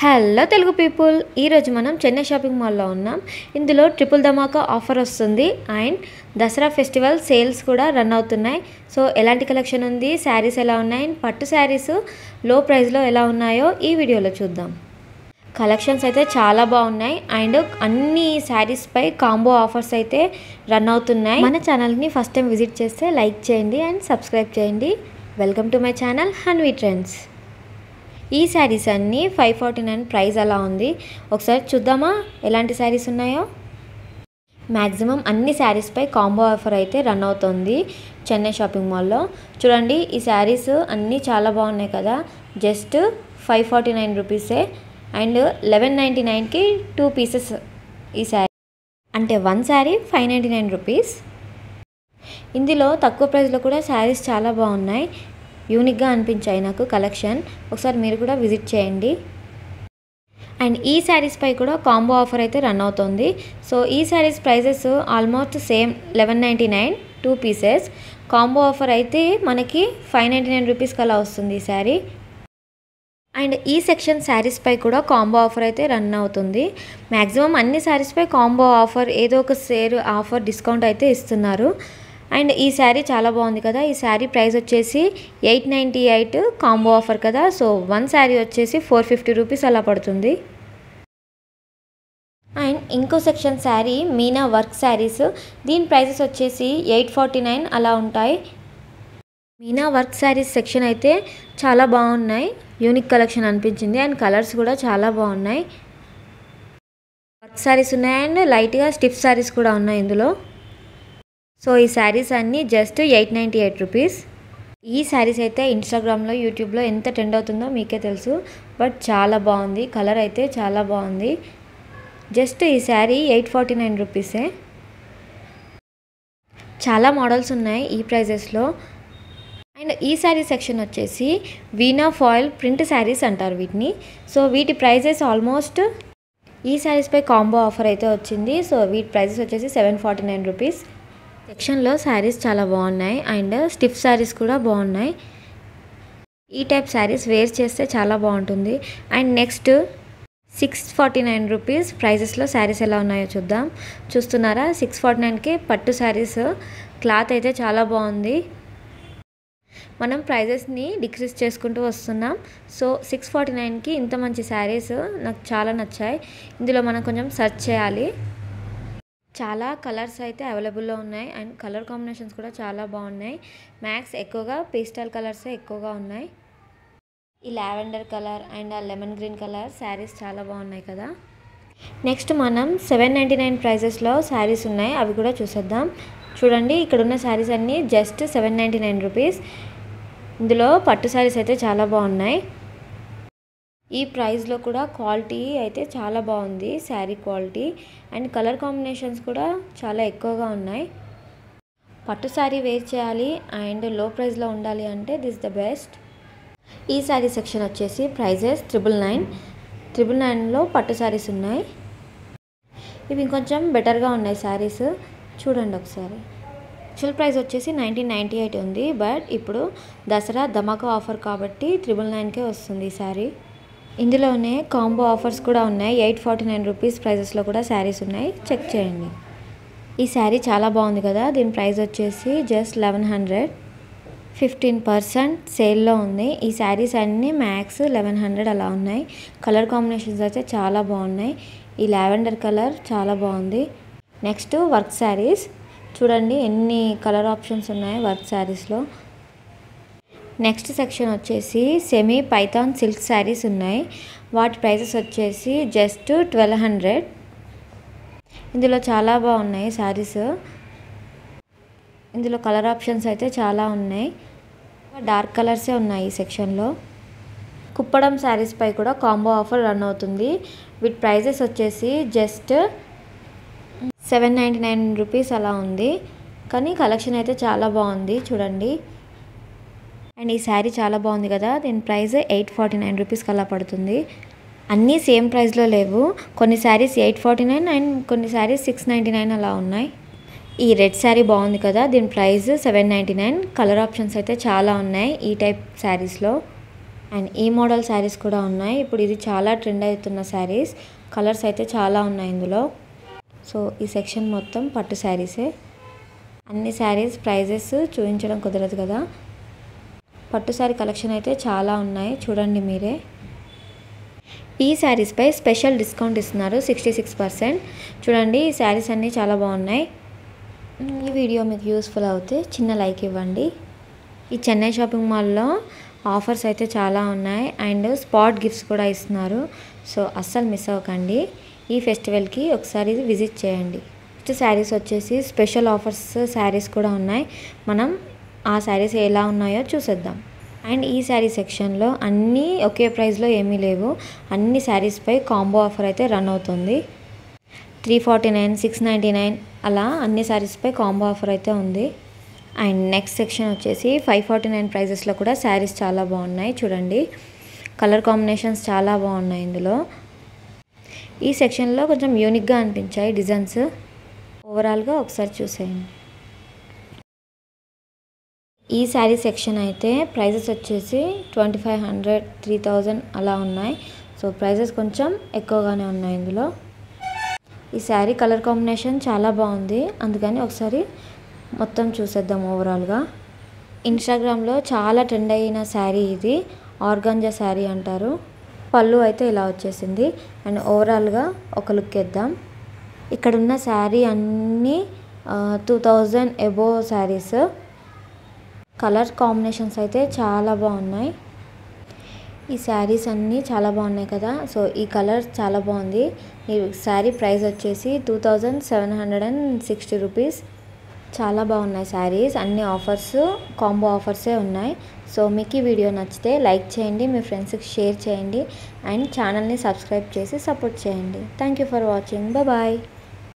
Hello Telugu people, ఈరోజు మనం Chennai shopping మాల్లో ఉన్నాం. ఇందులో ట్రిపుల్ ధమాకా ఆఫర్ వస్తుంది అండ్ దసరా ఫెస్టివల్ సేల్స్ కూడా రన్ అవుతున్నాయి. సో ఎలాంటి కలెక్షన్ ఉంది, శారీస్ ఎలా ఉన్నాయి, పట్టు శారీస్ లో ప్రైస్లో ఎలా ఉన్నాయో ఈ వీడియోలో చూద్దాం. కలెక్షన్స్ అయితే చాలా బాగున్నాయి అండ్ అన్ని శారీస్పై కాంబో ఆఫర్స్ అయితే రన్ అవుతున్నాయి. మన ఛానల్ని ఫస్ట్ టైం విజిట్ చేస్తే లైక్ చేయండి అండ్ సబ్స్క్రైబ్ చేయండి. Welcome to my channel Hanvi trends. ఈ శారీస్ అన్నీ 549 ప్రైస్ అలా ఉంది. ఒకసారి చూద్దామా ఎలాంటి శారీస్ ఉన్నాయో. మ్యాక్సిమం అన్ని శారీస్పై కాంబో ఆఫర్ అయితే రన్ అవుతుంది చెన్నై షాపింగ్ మాల్లో. చూడండి, ఈ శారీస్ అన్నీ చాలా బాగున్నాయి కదా. జస్ట్ 549 రూపీసే అండ్ 1199కి 2 పీసెస్ ఈ శారీ, అంటే 1 శారీ 599 రూపీస్. ఇందులో తక్కువ ప్రైస్లో కూడా శారీస్ చాలా బాగున్నాయి, యూనిక్గా అనిపించాయి నాకు కలెక్షన్. ఒకసారి మీరు కూడా విజిట్ చేయండి. అండ్ ఈ శారీస్పై కూడా కాంబో ఆఫర్ అయితే రన్ అవుతుంది. సో ఈ sarees prices almost same 1199 2 pieces. Combo offer అయితే మనకి 599 రూపీస్కి అలా వస్తుంది ఈ శారీ. అండ్ ఈ సెక్షన్ శారీస్పై కూడా కాంబో ఆఫర్ అయితే రన్ అవుతుంది. మ్యాక్సిమం అన్ని శారీస్పై కాంబో ఆఫర్, ఏదో ఒక సేల్ ఆఫర్, డిస్కౌంట్ అయితే ఇస్తున్నారు. అండ్ ఈ శారీ చాలా బాగుంది కదా. ఈ శారీ ప్రైస్ వచ్చేసి 898 కాంబో ఆఫర్ కదా. సో 1 శారీ వచ్చేసి 450 రూపీస్ అలా పడుతుంది. అండ్ ఇంకో సెక్షన్ శారీ మీనా వర్క్ శారీస్, దీని ప్రైజెస్ వచ్చేసి 849 అలా ఉంటాయి. మీనా వర్క్ శారీస్ సెక్షన్ అయితే చాలా బాగున్నాయి, యూనిక్ కలెక్షన్ అనిపించింది. అండ్ కలర్స్ కూడా చాలా బాగున్నాయి. వర్క్ శారీస్ ఉన్నాయి అండ్ లైట్గా స్టిఫ్ శారీస్ కూడా ఉన్నాయి ఇందులో. సో ఈ శారీస్ అన్నీ జస్ట్ 898 రూపీస్. ఈ శారీస్ అయితే ఇన్స్టాగ్రామ్లో, యూట్యూబ్లో ఎంత ట్రెండ్ అవుతుందో మీకే తెలుసు. బట్ చాలా బాగుంది, కలర్ అయితే చాలా బాగుంది. జస్ట్ ఈ శారీ 849 రూపీసే. చాలా మోడల్స్ ఉన్నాయి ఈ ప్రైజెస్లో. అండ్ ఈ శారీ సెక్షన్ వచ్చేసి వీనా ఫాయిల్ ప్రింట్ శారీస్ అంటారు వీటిని. సో వీటి ప్రైజెస్ ఆల్మోస్ట్, ఈ శారీస్పై కాంబో ఆఫర్ అయితే వచ్చింది. సో వీటి ప్రైజెస్ వచ్చేసి 749 రూపీస్. సెక్షన్లో శారీస్ చాలా బాగున్నాయి అండ్ స్టిఫ్ శారీస్ కూడా బాగున్నాయి. ఈ టైప్ శారీస్ వేర్ చేస్తే చాలా బాగుంటుంది. అండ్ నెక్స్ట్ 649 రూపీస్ ప్రైజెస్లో శారీస్ ఎలా ఉన్నాయో చూద్దాం. చూస్తున్నారా, 649కి పట్టు శారీస్. క్లాత్ అయితే చాలా బాగుంది. మనం ప్రైజెస్ని డిక్రీజ్ చేసుకుంటూ వస్తున్నాం. సో 649కి ఇంత మంచి శారీస్ నాకు చాలా నచ్చాయి. ఇందులో మనం కొంచెం సెర్చ్ చేయాలి. చాలా కలర్స్ అయితే అవైలబుల్లో ఉన్నాయి అండ్ కలర్ కాంబినేషన్స్ కూడా చాలా బాగున్నాయి. మ్యాక్స్ ఎక్కువగా పేస్టల్ కలర్సే ఎక్కువగా ఉన్నాయి. ఈ లావెండర్ కలర్ అండ్ ఆ లెమన్ గ్రీన్ కలర్ శారీస్ చాలా బాగున్నాయి కదా. నెక్స్ట్ మనం 799 ప్రైజెస్లో శారీస్ ఉన్నాయి, అవి కూడా చూసేద్దాం. చూడండి, ఇక్కడ ఉన్న శారీస్ అన్నీ జస్ట్ 799 రూపీస్. ఇందులో పట్టు శారీస్ అయితే చాలా బాగున్నాయి. ఈ ప్రైస్లో కూడా క్వాలిటీ అయితే చాలా బాగుంది, sari quality. And colour combinations కూడా చాలా ఎక్కువగా ఉన్నాయి. పట్టు శారీ వేర్ చేయాలి అండ్ లో ప్రైస్లో ఉండాలి అంటే దిస్ ద బెస్ట్. ఈ శారీ సెక్షన్ వచ్చేసి ప్రైజెస్ 999లో పట్టు శారీస్ ఉన్నాయి. ఇవి కొంచెం బెటర్గా ఉన్నాయి శారీస్, చూడండి ఒకసారి. యాక్చువల్ ప్రైస్ వచ్చేసి 1998 ఉంది, బట్ ఇప్పుడు దసరా ధమాకా ఆఫర్ కాబట్టి 999కే వస్తుంది ఈ శారీ. ఇందులోనే కాంబో ఆఫర్స్ కూడా ఉన్నాయి. 849 రూపీస్ ప్రైజెస్లో కూడా శారీస్ ఉన్నాయి, చెక్ చేయండి. ఈ శారీ చాలా బాగుంది కదా. దీని ప్రైస్ వచ్చేసి జస్ట్ 1100, 15% సేల్లో ఉంది. ఈ శారీస్ అన్నీ మ్యాక్స్ 1100 అలా ఉన్నాయి. కలర్ కాంబినేషన్స్ అయితే చాలా బాగున్నాయి. ఈ లావెండర్ కలర్ చాలా బాగుంది. నెక్స్ట్ వర్క్ శారీస్, చూడండి ఎన్ని కలర్ ఆప్షన్స్ ఉన్నాయి వర్క్ శారీస్లో. నెక్స్ట్ సెక్షన్ వచ్చేసి సెమీ పైథాన్ సిల్క్ శారీస్ ఉన్నాయి. వాటి ప్రైసెస్ వచ్చేసి జస్ట్ 1200. ఇందులో చాలా బాగున్నాయి శారీస్. ఇందులో కలర్ ఆప్షన్స్ అయితే చాలా ఉన్నాయి, డార్క్ కలర్సే ఉన్నాయి ఈ సెక్షన్లో. కుప్పడం శారీస్పై కూడా కాంబో ఆఫర్ రన్ అవుతుంది. వీటి ప్రైజెస్ వచ్చేసి జస్ట్ 799 రూపీస్ అలా ఉంది. కానీ కలెక్షన్ అయితే చాలా బాగుంది, చూడండి. అండ్ ఈ శారీ చాలా బాగుంది కదా. దీని ప్రైస్ 849 రూపీస్కి అలా పడుతుంది. అన్నీ సేమ్ ప్రైస్లో లేవు, కొన్ని శారీస్ 849 అండ్ కొన్ని శారీస్ 699 అలా ఉన్నాయి. ఈ రెడ్ శారీ బాగుంది కదా. దీని ప్రైస్ 799. కలర్ ఆప్షన్స్ అయితే చాలా ఉన్నాయి ఈ టైప్ శారీస్లో. అండ్ ఈ మోడల్ శారీస్ కూడా ఉన్నాయి. ఇప్పుడు ఇది చాలా ట్రెండ్ అవుతున్న శారీస్. కలర్స్ అయితే చాలా ఉన్నాయి ఇందులో. సో ఈ సెక్షన్ మొత్తం పట్టు శారీసే. అన్ని శారీస్ ప్రైజెస్ చూపించడం కుదరదు కదా. పట్టు శారీ కలెక్షన్ అయితే చాలా ఉన్నాయి, చూడండి మీరే. ఈ శారీస్పై స్పెషల్ డిస్కౌంట్ ఇస్తున్నారు 66%. చూడండి ఈ శారీస్ అన్నీ చాలా బాగున్నాయి. ఈ వీడియో మీకు యూస్ఫుల్ అవుతే చిన్న లైక్ ఇవ్వండి. ఈ చెన్నై షాపింగ్ మాల్లో ఆఫర్స్ అయితే చాలా ఉన్నాయి అండ్ స్పాట్ గిఫ్ట్స్ కూడా ఇస్తున్నారు. సో అస్సలు మిస్ అవ్వకండి. ఈ ఫెస్టివల్కి ఒకసారి విజిట్ చేయండి. నెక్స్ట్ శారీస్ వచ్చేసి స్పెషల్ ఆఫర్స్ శారీస్ కూడా ఉన్నాయి. మనం ఆ శారీస్ ఎలా ఉన్నాయో చూసేద్దాం. అండ్ ఈ శారీ సెక్షన్లో అన్నీ ఒకే ప్రైస్లో ఏమీ లేవు. అన్ని శారీస్పై కాంబో ఆఫర్ అయితే రన్ అవుతుంది. 349, 699 అలా అన్ని శారీస్పై కాంబో ఆఫర్ అయితే ఉంది. అండ్ నెక్స్ట్ సెక్షన్ వచ్చేసి 549 ప్రైజెస్లో కూడా శారీస్ చాలా బాగున్నాయి. చూడండి కలర్ కాంబినేషన్స్ చాలా బాగున్నాయి ఇందులో. ఈ సెక్షన్లో కొంచెం యూనిక్గా అనిపించాయి డిజైన్స్. ఓవరాల్గా ఒకసారి చూసేయండి. ఈ శారీ సెక్షన్ అయితే ప్రైజెస్ వచ్చేసి 2500, 3000 అలా ఉన్నాయి. సో ప్రైజెస్ కొంచెం ఎక్కువగానే ఉన్నాయి ఇందులో. ఈ శారీ కలర్ కాంబినేషన్ చాలా బాగుంది, అందుకని ఒకసారి మొత్తం చూసేద్దాం ఓవరాల్గా. ఇన్స్టాగ్రామ్లో చాలా ట్రెండ్ అయిన శారీ ఇది. ఆర్గాంజా శారీ అంటారు. పళ్ళు అయితే ఇలా వచ్చేసింది. అండ్ ఓవరాల్గా ఒక లుక్ వేద్దాం. ఇక్కడ ఉన్న శారీ అన్నీ 2000 అబోవ్ శారీస్. కలర్ కాంబినేషన్స్ అయితే చాలా బాగున్నాయి. ఈ శారీస్ అన్నీ చాలా బాగున్నాయి కదా. సో ఈ కలర్ చాలా బాగుంది. ఈ శారీ ప్రైస్ వచ్చేసి 2760 రూపీస్. చాలా బాగున్నాయి శారీస్. అన్ని ఆఫర్స్ కాంబో ఆఫర్సే ఉన్నాయి. సో మీకు ఈ వీడియో నచ్చితే లైక్ చేయండి, మీ ఫ్రెండ్స్కి షేర్ చేయండి అండ్ ఛానల్ని సబ్స్క్రైబ్ చేసి సపోర్ట్ చేయండి. Thank you for watching. Bye.